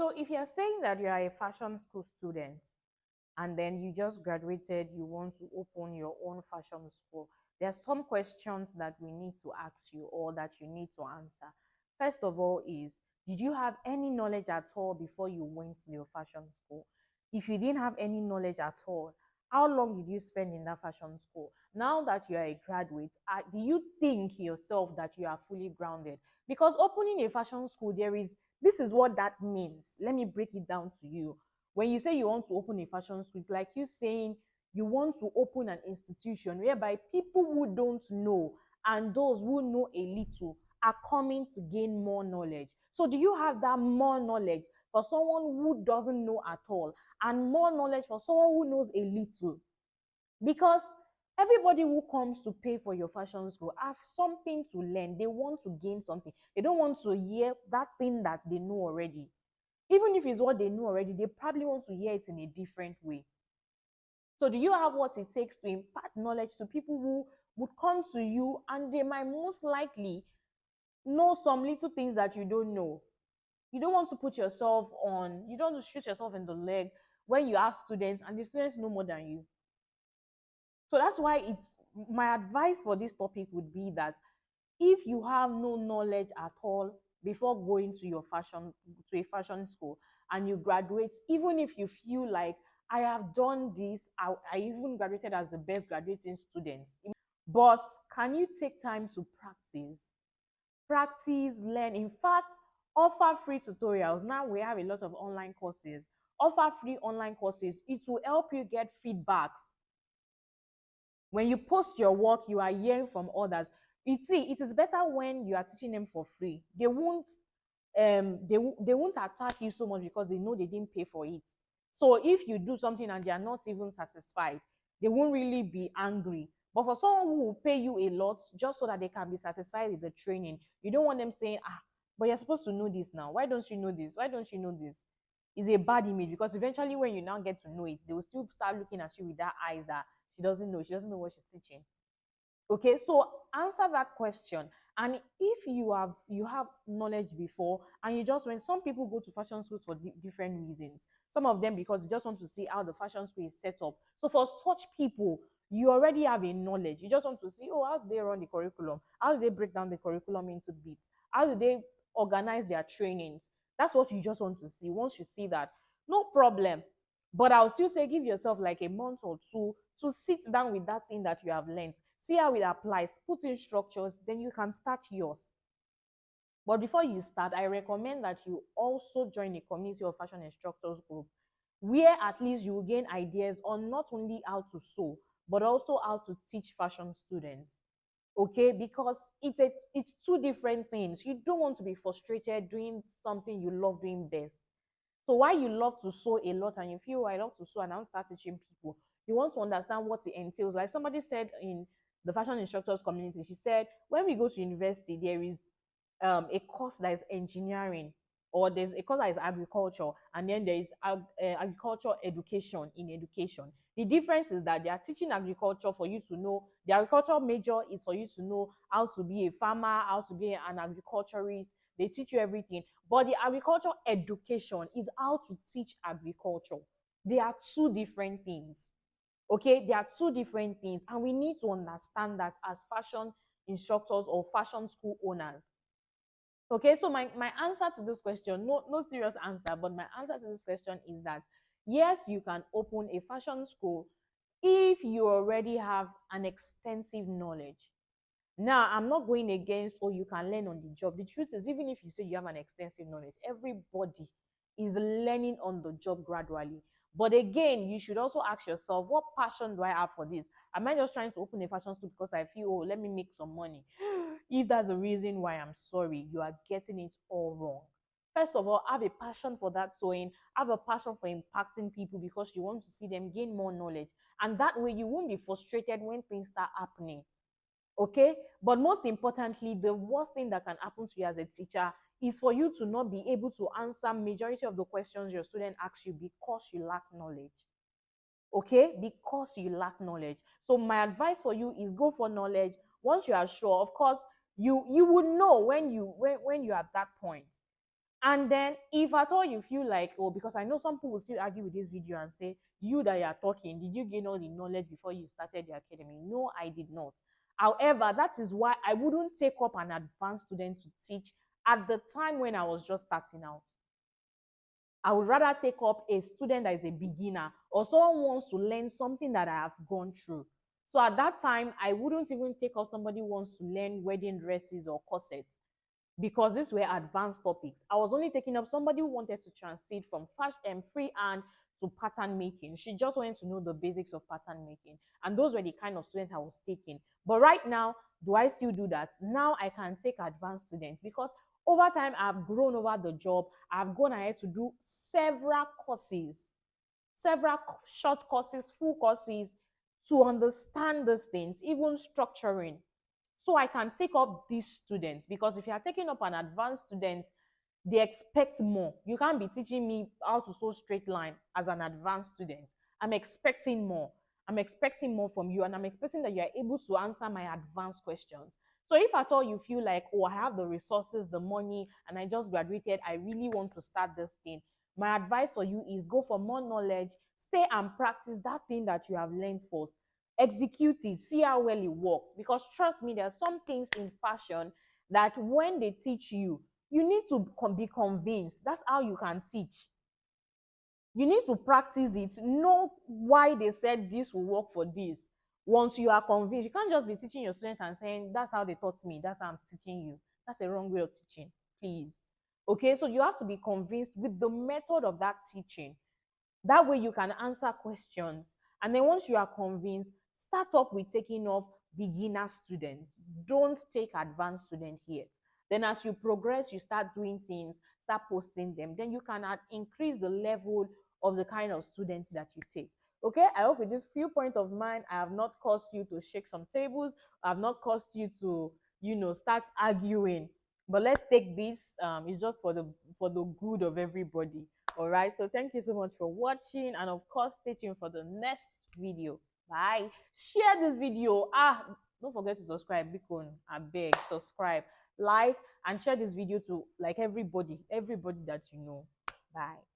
So if you're saying that you are a fashion school student and then you just graduated, you want to open your own fashion school, there are some questions that we need to ask you or that you need to answer. First of all is, did you have any knowledge at all before you went to your fashion school? If you didn't have any knowledge at all, how long did you spend in that fashion school? Now that you are a graduate, do you think yourself that you are fully grounded? Because opening a fashion school, this is what that means. Let me break it down to you. When you say you want to open a fashion school, it's like you saying you want to open an institution whereby people who don't know and those who know a little are coming to gain more knowledge. So do you have that more knowledge for someone who doesn't know at all and more knowledge for someone who knows a little? Because everybody who comes to pay for your fashion school have something to learn. They want to gain something. They don't want to hear that thing that they know already. Even if it's what they know already, they probably want to hear it in a different way. So do you have what it takes to impart knowledge to people who would come to you and they might most likely know some little things that you don't know? You don't want to put yourself on, you don't want to shoot yourself in the leg when you have students and the students know more than you. So that's why it's my advice for this topic would be that if you have no knowledge at all before going to a fashion school and you graduate, even if you feel like I have done this, I even graduated as the best graduating student, but can you take time to practice, learn? In fact, offer free tutorials. Now we have a lot of online courses. Offer free online courses. It will help you get feedbacks. When you post your work, you are hearing from others. You see, it is better when you are teaching them for free. They won't attack you so much because they know they didn't pay for it. So if you do something and they are not even satisfied, they won't really be angry. But for someone who will pay you a lot just so that they can be satisfied with the training, you don't want them saying, but you're supposed to know this now. Why don't you know this? Why don't you know this? It's a bad image because eventually when you now get to know it, they will still start looking at you with that eyes that she doesn't know what she's teaching. Okay, so answer that question. And if you have knowledge before and you just, when some people go to fashion schools for different reasons, some of them because they just want to see how the fashion school is set up. So for such people, you already have a knowledge. You just want to see, oh, how do they run the curriculum? How do they break down the curriculum into bits? How do they organize their trainings? That's what you just want to see. Once you see that, no problem. But I'll still say give yourself like a month or two to sit down with that thing that you have learned, see how it applies, put in structures, then you can start yours. But before you start, I recommend that you also join a community of fashion instructors group where at least you will gain ideas on not only how to sew, but also how to teach fashion students. Okay, because it's two different things. You don't want to be frustrated doing something you love doing best. So why you love to sew a lot and you feel, oh, I love to sew and I want to start teaching people, you want to understand what it entails. Like somebody said in the fashion instructors community, she said, when we go to university, there is a course that is engineering, or there's a course that is agriculture, and then there is agriculture education in education. The difference is that they are teaching agriculture for you to know, the agriculture major is for you to know how to be a farmer, how to be an agriculturist. They teach you everything. But the agriculture education is how to teach agriculture. They are two different things. Okay, they are two different things, and we need to understand that as fashion instructors or fashion school owners. Okay, so my answer to this question, no serious answer, but my answer to this question is that yes, you can open a fashion school if you already have an extensive knowledge. Now, I'm not going against, or you can learn on the job. The truth is, even if you say you have an extensive knowledge, everybody is learning on the job gradually. But again, you should also ask yourself, what passion do I have for this? Am I just trying to open a fashion store because I feel, oh, let me make some money? If that's the reason why, I'm sorry, you are getting it all wrong. First of all, have a passion for that sewing, have a passion for impacting people because you want to see them gain more knowledge. And that way, you won't be frustrated when things start happening. Okay, but most importantly, the worst thing that can happen to you as a teacher is for you to not be able to answer majority of the questions your student asks you because you lack knowledge. Okay, because you lack knowledge. So my advice for you is go for knowledge. Once you are sure, of course, you would know when you are at that point. And then if at all you feel like, oh, because I know some people will still argue with this video and say, you that you are talking, did you gain all the knowledge before you started the academy? No, I did not. However, that is why I wouldn't take up an advanced student to teach at the time when I was just starting out. I would rather take up a student that is a beginner or someone who wants to learn something that I have gone through. So at that time, I wouldn't even take up somebody who wants to learn wedding dresses or corsets because these were advanced topics. I was only taking up somebody who wanted to transit from fashion and freehand to pattern making. She just wanted to know the basics of pattern making. And those were the kind of students I was taking. But right now, do I still do that? Now I can take advanced students because over time I've grown over the job. I've gone ahead to do several courses, several short courses, full courses to understand these things, even structuring. So I can take up these students because if you are taking up an advanced student, they expect more. You can't be teaching me how to sew straight line as an advanced student. I'm expecting more. I'm expecting more from you, and I'm expecting that you are able to answer my advanced questions. So if at all you feel like, oh, I have the resources, the money, and I just graduated, I really want to start this thing, my advice for you is go for more knowledge, stay and practice that thing that you have learned first. Execute it, see how well it works. Because trust me, there are some things in fashion that when they teach you, you need to be convinced. That's how you can teach. You need to practice it, know why they said this will work for this. Once you are convinced, you can't just be teaching your student and saying, that's how they taught me, that's how I'm teaching you. That's a wrong way of teaching, please. Okay, so you have to be convinced with the method of that teaching. That way you can answer questions. And then once you are convinced, start up with taking off beginner students. Don't take advanced students yet. Then as you progress, you start doing things, start posting them. Then you can increase the level of the kind of students that you take. Okay, I hope with this few point of mine, I have not caused you to shake some tables. I have not caused you to, start arguing. But let's take this. It's just for the good of everybody. All right, so thank you so much for watching, and of course stay tuned for the next video. Bye. Share this video. Don't forget to subscribe. Bicon, I beg, subscribe, like, and share this video to like everybody that you know. Bye.